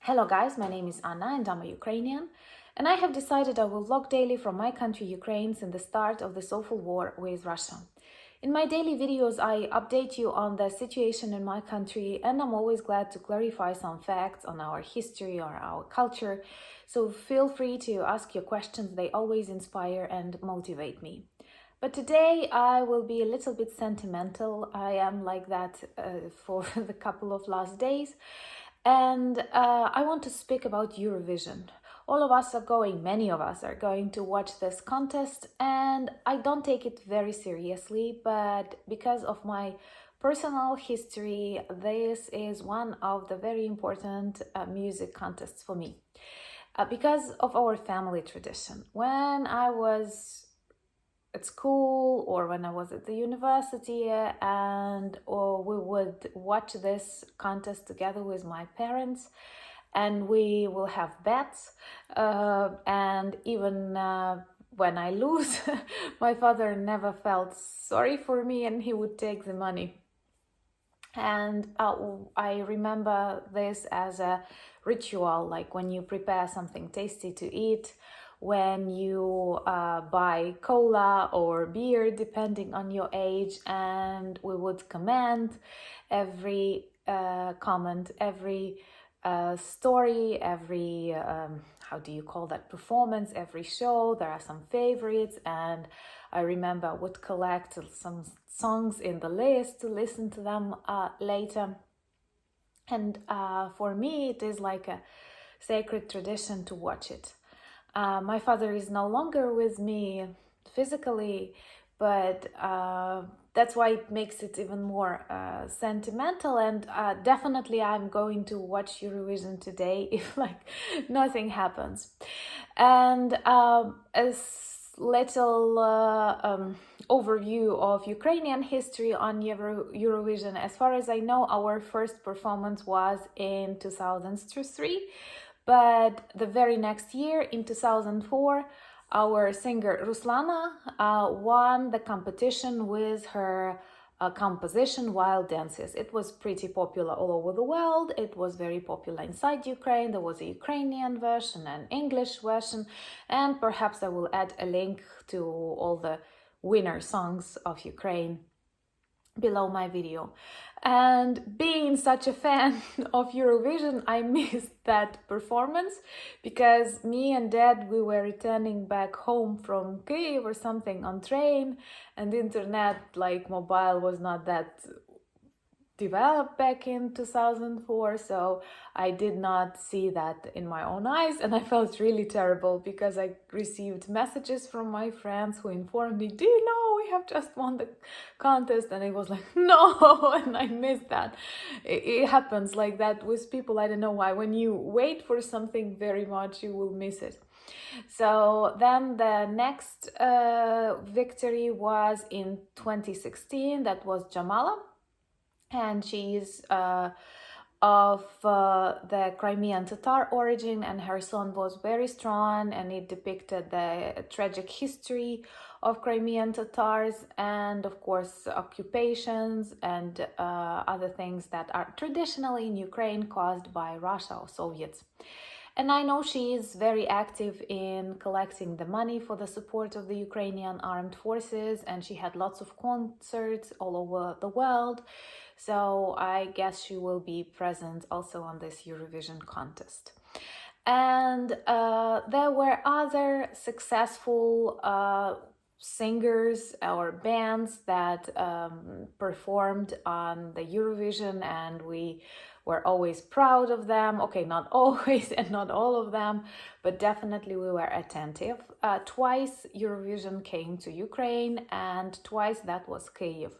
Hello guys, my name is Anna and I'm a Ukrainian, and I have decided I will vlog daily from my country Ukraine since the start of this awful war with Russia. In my daily videos I update you on the situation in my country, and I'm always glad to clarify some facts on our history or our culture, so feel free to ask your questions, they always inspire and motivate me. But today I will be a little bit sentimental. I am like that for the couple of last days. And I want to speak about Eurovision. All of us are going, many of us are going to watch this contest, and I don't take it very seriously, but because of my personal history, this is one of the very important music contests for me. Because of our family tradition. When I was at school or when I was at the university, or we would watch this contest together with my parents, and we will have bets, and even when I lose, my father never felt sorry for me and he would take the money. And I remember this as a ritual, like when you prepare something tasty to eat, when you buy cola or beer, depending on your age, and we would comment every comment, every story, every how do you call that, performance, every show. There are some favorites, and I remember I would collect some songs in the list to listen to them later. And for me it is like a sacred tradition to watch it. My father is no longer with me physically, but that's why it makes it even more sentimental. And definitely I'm going to watch Eurovision today if like nothing happens. And a little overview of Ukrainian history on Eurovision. As far as I know, our first performance was in 2003. But the very next year, in 2004, our singer Ruslana won the competition with her composition Wild Dances. It was pretty popular all over the world. It was very popular inside Ukraine. There was a Ukrainian version, an English version, and perhaps I will add a link to all the winner songs of Ukraine below my video. And being such a fan of Eurovision, I missed that performance because me and Dad, we were returning back home from Kyiv or something on train, and the internet, like mobile, was not that developed back in 2004, so I did not see that in my own eyes, and I felt really terrible because I received messages from my friends who informed me, do you know we have just won the contest? And I was like, no, and I missed that. It happens like that with people, I don't know why. When you wait for something very much, you will miss it. So then the next victory was in 2016, that was Jamala. And she is of the Crimean Tatar origin, and her song was very strong, and it depicted the tragic history of Crimean Tatars and of course occupations and other things that are traditionally in Ukraine caused by Russia or Soviets. And I know she is very active in collecting the money for the support of the Ukrainian armed forces, and she had lots of concerts all over the world. So I guess she will be present also on this Eurovision contest. And there were other successful singers or bands that performed on the Eurovision, and we were always proud of them. Okay, not always and not all of them, but definitely we were attentive. Twice Eurovision came to Ukraine, and twice that was Kyiv.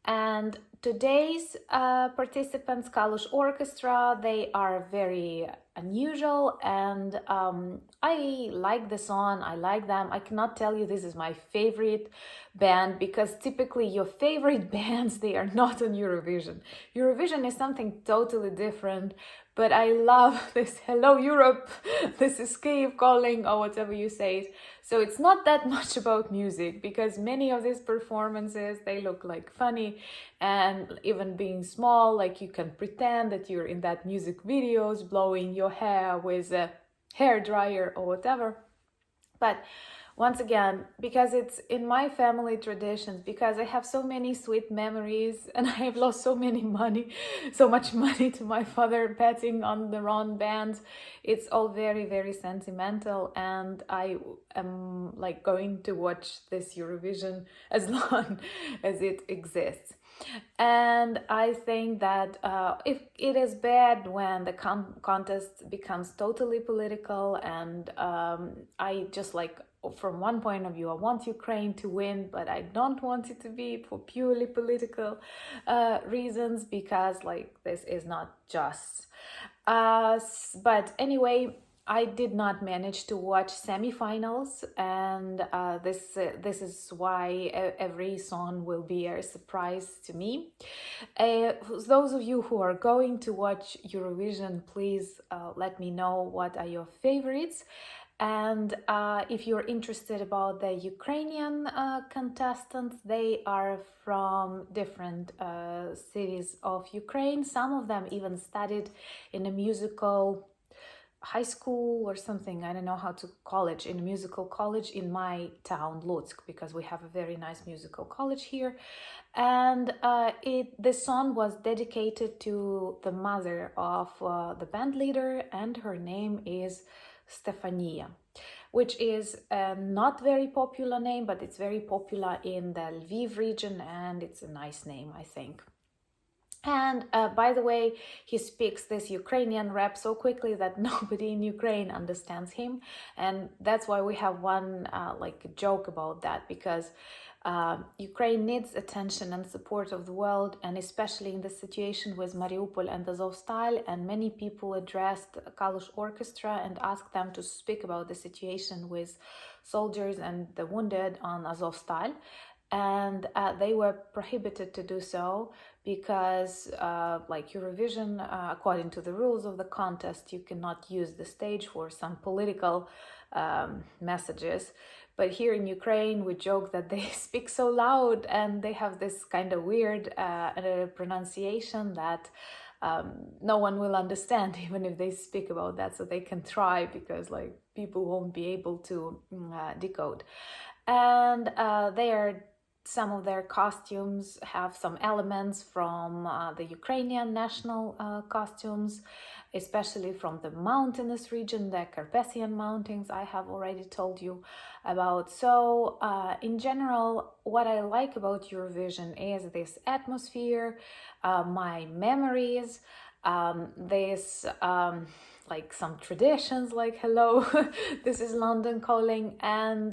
And today's participants, Kalos Orchestra, they are very unusual, and I like the song, I like them. I cannot tell you this is my favorite band, because typically your favorite bands, they are not on Eurovision. Eurovision is something totally different, but I love this Hello Europe, this is Kyiv calling, or whatever you say it. So it's not that much about music, because many of these performances, they look like funny, and even being small, like you can pretend that you're in that music videos, blowing your hair with a hair dryer or whatever. But once again, because it's in my family traditions, because I have so many sweet memories and I have lost so much money to my father betting on the wrong bands, it's all very, very sentimental. And I am like going to watch this Eurovision as long as it exists. And I think that if it is bad when the contest becomes totally political, and I just like, from one point of view, I want Ukraine to win, but I don't want it to be for purely political reasons, because like this is not just. But anyway, I did not manage to watch semifinals, and this is why every song will be a surprise to me. Those of you who are going to watch Eurovision, please let me know what are your favorites. And if you're interested about the Ukrainian contestants, they are from different cities of Ukraine. Some of them even studied in a musical high school or something, I don't know how to college, in a musical college in my town, Lutsk, because we have a very nice musical college here. And the song was dedicated to the mother of the band leader, and her name is Stefania, which is a not very popular name, but it's very popular in the Lviv region, and it's a nice name, I think. And by the way, he speaks this Ukrainian rap so quickly that nobody in Ukraine understands him. And that's why we have one like a joke about that, because Ukraine needs attention and support of the world, and especially in the situation with Mariupol and Azovstal. And many people addressed Kalos Orchestra and asked them to speak about the situation with soldiers and the wounded on Azovstal. And they were prohibited to do so, because like Eurovision, according to the rules of the contest, you cannot use the stage for some political messages. But here in Ukraine, we joke that they speak so loud, and they have this kind of weird pronunciation that no one will understand, even if they speak about that. So they can try, because like people won't be able to decode. And some of their costumes have some elements from the Ukrainian national costumes, especially from the mountainous region, the Carpathian Mountains, I have already told you about. So in general, what I like about Eurovision is this atmosphere, my memories, this like some traditions, like hello, this is London calling. And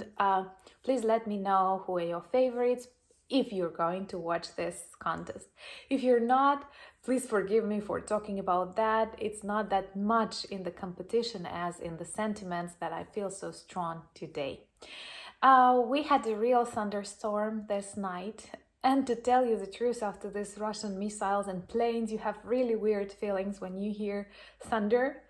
please let me know who are your favorites if you're going to watch this contest. If you're not, please forgive me for talking about that. It's not that much in the competition as in the sentiments that I feel so strong today. We had a real thunderstorm this night. And to tell you the truth, after this Russian missiles and planes, you have really weird feelings when you hear thunder.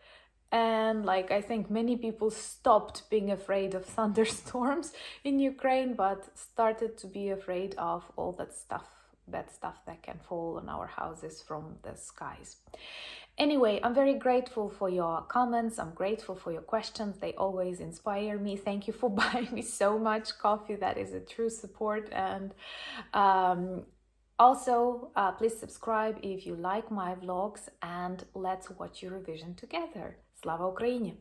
And like, I think many people stopped being afraid of thunderstorms in Ukraine, but started to be afraid of all that stuff, bad stuff that can fall on our houses from the skies. Anyway, I'm very grateful for your comments. I'm grateful for your questions. They always inspire me. Thank you for buying me so much coffee. That is a true support. And also, please subscribe if you like my vlogs, and let's watch Eurovision together. Slava Ukraini!